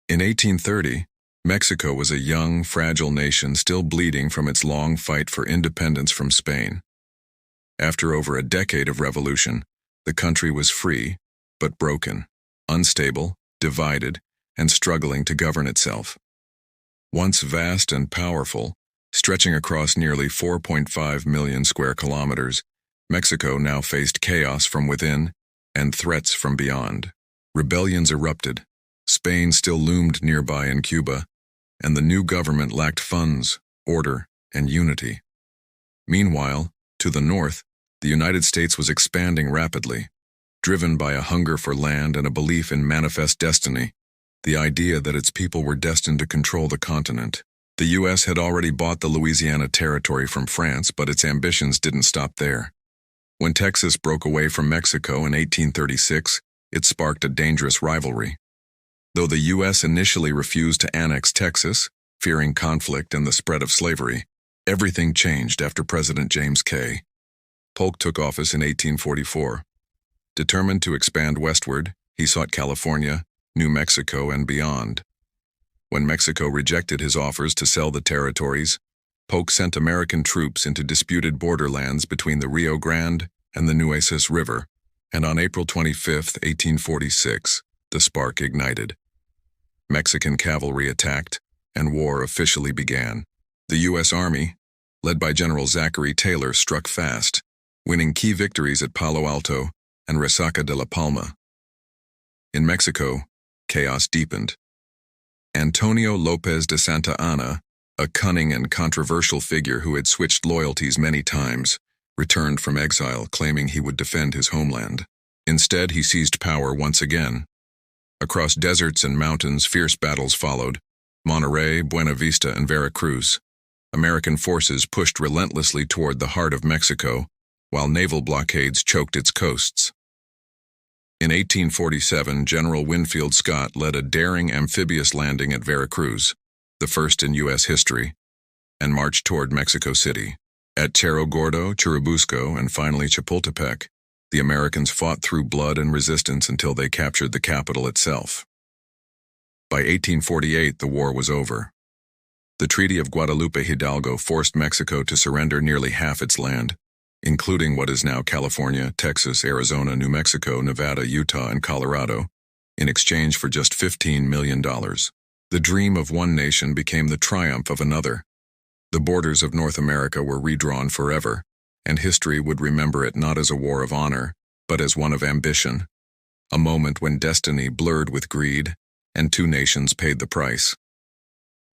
In 1830, Mexico was a young, fragile nation still bleeding from its long fight for independence from Spain. After over a decade of revolution, the country was free, but broken, unstable, divided, and struggling to govern itself. Once vast and powerful, stretching across nearly 4.5 million square kilometers, Mexico now faced chaos from within and threats from beyond. Rebellions erupted, Spain still loomed nearby in Cuba, and the new government lacked funds, order, and unity. Meanwhile, to the north, the United States was expanding rapidly, driven by a hunger for land and a belief in manifest destiny, the idea that its people were destined to control the continent. The U.S. had already bought the Louisiana Territory from France, but its ambitions didn't stop there. When Texas broke away from Mexico in 1836, it sparked a dangerous rivalry. Though the U.S. initially refused to annex Texas, fearing conflict and the spread of slavery, everything changed after President James K. Polk took office in 1844. Determined to expand westward, he sought California, New Mexico, and beyond. When Mexico rejected his offers to sell the territories, Polk sent American troops into disputed borderlands between the Rio Grande and the Nueces River, and on April 25, 1846, the spark ignited. Mexican cavalry attacked, and war officially began. The U.S. Army, led by General Zachary Taylor, struck fast, winning key victories at Palo Alto and Resaca de la Palma. In Mexico, chaos deepened. Antonio López de Santa Anna, a cunning and controversial figure who had switched loyalties many times, returned from exile claiming he would defend his homeland. Instead, he seized power once again. Across deserts and mountains, fierce battles followed. Monterrey, Buena Vista, and Veracruz. American forces pushed relentlessly toward the heart of Mexico, while naval blockades choked its coasts. In 1847, General Winfield Scott led a daring amphibious landing at Veracruz, the first in U.S. history, and marched toward Mexico City. At Cerro Gordo, Churubusco, and finally Chapultepec, the Americans fought through blood and resistance until they captured the capital itself. By 1848, the war was over. The Treaty of Guadalupe Hidalgo forced Mexico to surrender nearly half its land, including what is now California, Texas, Arizona, New Mexico, Nevada, Utah, and Colorado, in exchange for just $15 million. The dream of one nation became the triumph of another. The borders of North America were redrawn forever, and history would remember it not as a war of honor, but as one of ambition, a moment when destiny blurred with greed, and two nations paid the price.